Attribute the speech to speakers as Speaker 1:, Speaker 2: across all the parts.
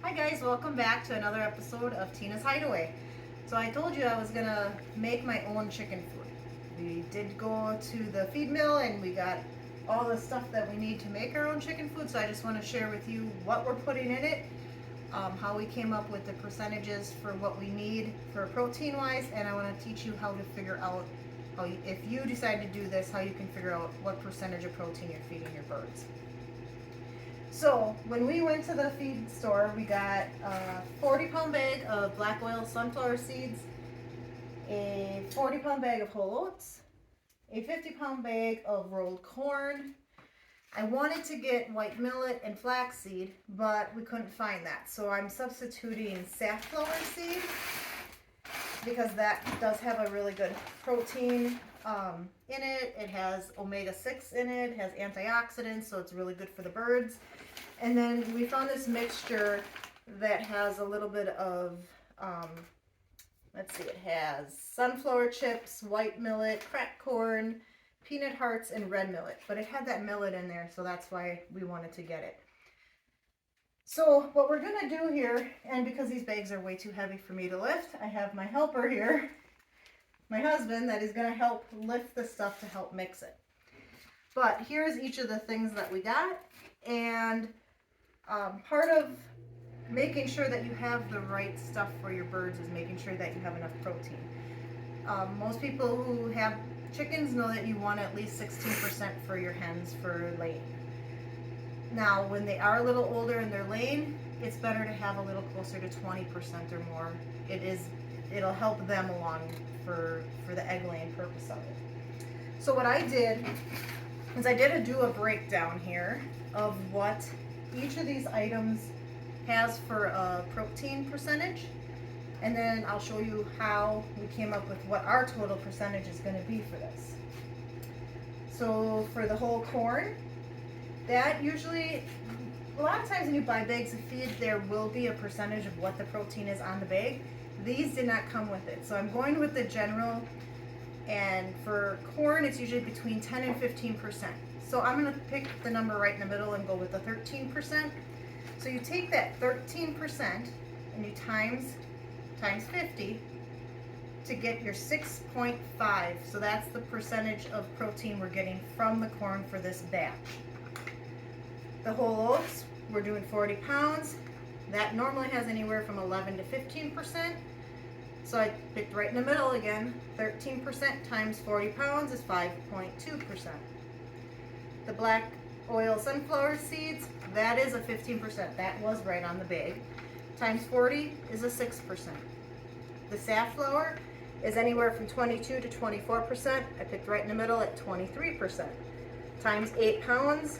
Speaker 1: Hi guys, welcome back to another episode of Tina's Hideaway. So I told you I was gonna make my own chicken food. We did go to the feed mill and we got all the stuff that we need to make our own chicken food. So I just want to share with you what we're putting in it, how we came up with the percentages for what we need for protein wise, and I want to teach you how to figure out how you, if you decide to do this, how you can figure out what percentage of protein you're feeding your birds. So when we went to the feed store, we got a 40-pound bag of black oil sunflower seeds, a 40-pound bag of whole oats, a 50-pound bag of rolled corn. I wanted to get white millet and flax seed, but we couldn't find that. So I'm substituting safflower seed because that does have a really good protein in it. It has omega-6 in it, it has antioxidants, so it's really good for the birds. And then we found this mixture that has a little bit of, let's see, it has sunflower chips, white millet, cracked corn, peanut hearts, and red millet. But it had that millet in there, so that's why we wanted to get it. So what we're going to do here, and because these bags are way too heavy for me to lift, I have my helper here, my husband, that is going to help lift the stuff to help mix it. But here's each of the things that we got, and part of making sure that you have the right stuff for your birds is making sure that you have enough protein. Most people who have chickens know that you want at least 16% for your hens for laying. Now, when they are a little older and they're laying, it's better to have a little closer to 20% or more. It'll help them along for the egg laying purpose of it. So what I did is I did do a breakdown here of what each of these items has for a protein percentage, and then I'll show you how we came up with what our total percentage is going to be for this. So for the whole corn, that usually, a lot of times when you buy bags of feed, there will be a percentage of what the protein is on the bag. These did not come with it, so I'm going with the general, and for corn it's usually between 10 and 15%. So I'm going to pick the number right in the middle and go with the 13%. So you take that 13% and you times 50 to get your 6.5. So that's the percentage of protein we're getting from the corn for this batch. The whole oats, we're doing 40 pounds. That normally has anywhere from 11 to 15%. So I picked right in the middle again. 13% times 40 pounds is 5.2%. The black oil sunflower seeds, that is a 15%. That was right on the bag. Times 40 is a 6%. The safflower is anywhere from 22 to 24%. I picked right in the middle at 23%. Times 8 pounds,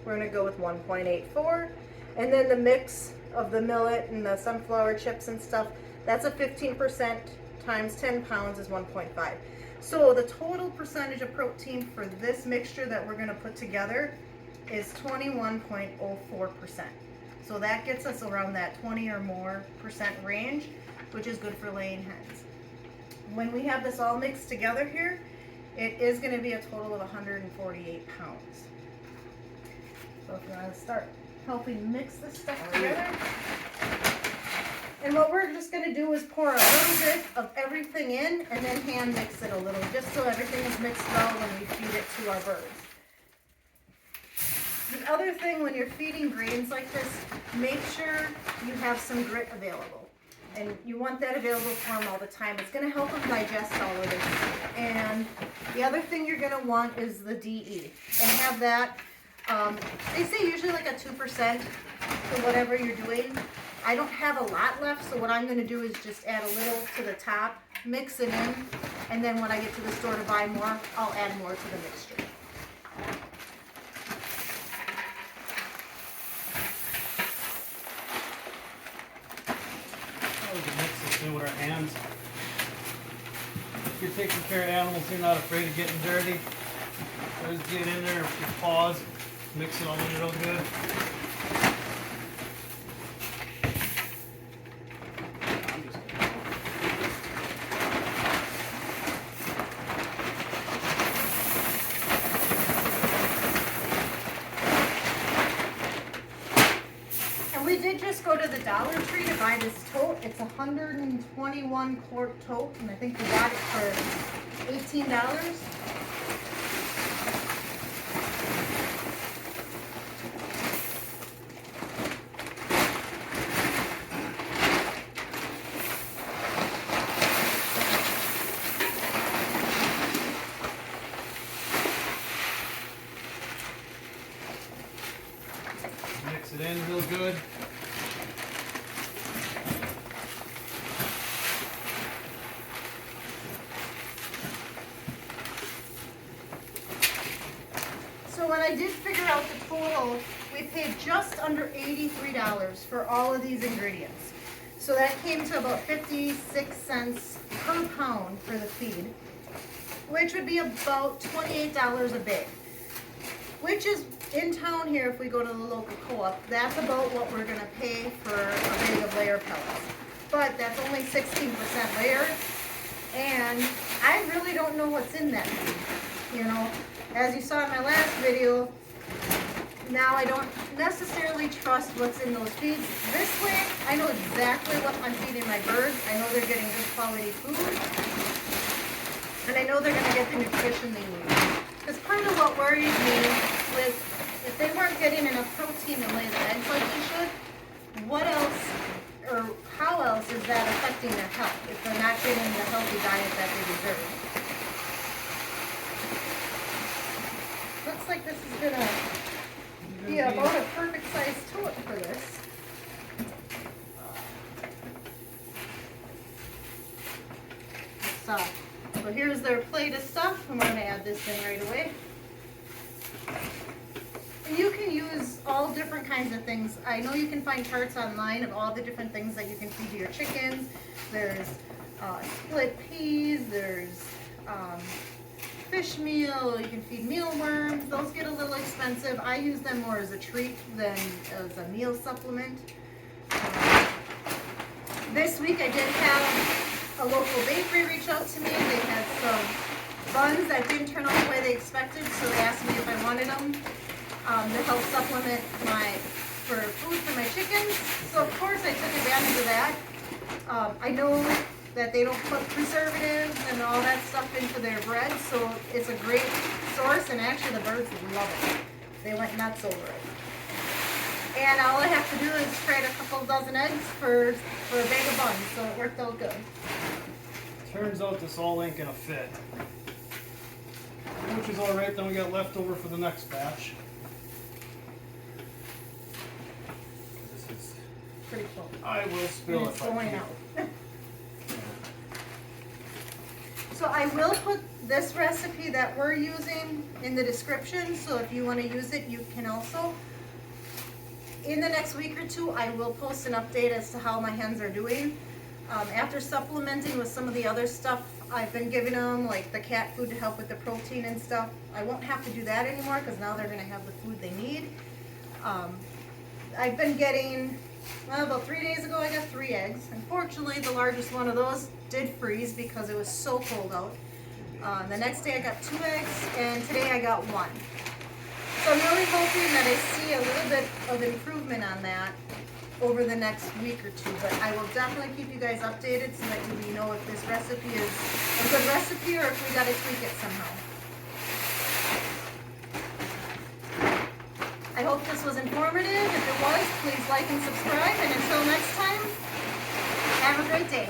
Speaker 1: we're going to go with 1.84. And then the mix of the millet and the sunflower chips and stuff, that's a 15%, times 10 pounds is 1.5. So the total percentage of protein for this mixture that we're going to put together is 21.04%. So that gets us around that 20 or more percent range, which is good for laying hens. When we have this all mixed together here, it is going to be a total of 148 pounds. So if you want to start helping mix this stuff together. And what we're just going to do is pour a little bit of everything in and then hand mix it a little, just so everything is mixed well when we feed it to our birds. The other thing when you're feeding grains like this, make sure you have some grit available. And you want that available for them all the time. It's going to help them digest all of this. And the other thing you're going to want is the DE. And have that, they say usually like a 2% for whatever you're doing. I don't have a lot left, so what I'm going to do is just add a little to the top, mix it in, and then when I get to the store to buy more, I'll add more to the mixture.
Speaker 2: We can mix this in with our hands. If you're taking care of animals, you're not afraid of getting dirty. Just get in there with your paws, mix it all in real good.
Speaker 1: did just go to the Dollar Tree to buy this tote. It's a 121 quart tote, and I think we got it for $18.
Speaker 2: Mix it in real good.
Speaker 1: So when I did figure out the total, we paid just under $83 for all of these ingredients. So that came to about 56 cents per pound for the feed, which would be about $28 a bag. Which is in town here, if we go to the local co-op, that's about what we're gonna pay for a bag of layer pellets. But that's only 16% layer, and I really don't know what's in that feed. You know, as you saw in my last video, now I don't necessarily trust what's in those feeds. This way, I know exactly what I'm feeding my birds. I know they're getting good quality food, and I know they're gonna get the nutrition they need. Because part of what worries me was if they weren't getting enough protein to lay the eggs like they should, what else or how else is that affecting their health if they're not getting the healthy diet that they deserve? Looks like this is gonna be about a perfect size tote for this. So here's their plate of stuff, and we're going to add this in right away. And you can use all different kinds of things. I know you can find charts online of all the different things that you can feed to your chickens. There's split peas, there's fish meal, you can feed mealworms. Those get a little expensive. I use them more as a treat than as a meal supplement. This week I did have a local bakery reached out to me. They had some buns that didn't turn out the way they expected, so they asked me if I wanted them to help supplement for food for my chickens. So of course I took advantage of that. I know that they don't put preservatives and all that stuff into their bread, so it's a great source, and actually the birds love it. They went nuts over it. And all I have to do is trade a couple dozen eggs for a bag of buns, so it worked out good.
Speaker 2: Turns out this all ain't gonna fit. Which is alright, then we got leftover for the next batch. This is...
Speaker 1: Pretty cool.
Speaker 2: I will spill
Speaker 1: And
Speaker 2: it
Speaker 1: it's
Speaker 2: if I
Speaker 1: going
Speaker 2: can.
Speaker 1: out. So I will put this recipe that we're using in the description, so if you want to use it, you can also. In the next week or two, I will post an update as to how my hens are doing. After supplementing with some of the other stuff I've been giving them, like the cat food to help with the protein and stuff, I won't have to do that anymore because now they're going to have the food they need. I've been getting, well, about 3 days ago I got 3 eggs. Unfortunately, the largest one of those did freeze because it was so cold out. The next day I got 2 eggs, and today I got 1. So I'm really hoping that I see a little bit of improvement on that over the next week or two, but I will definitely keep you guys updated so that you know if this recipe is a good recipe or if we got to tweak it somehow. I hope this was informative. If it was, please like and subscribe, and until next time, have a great day.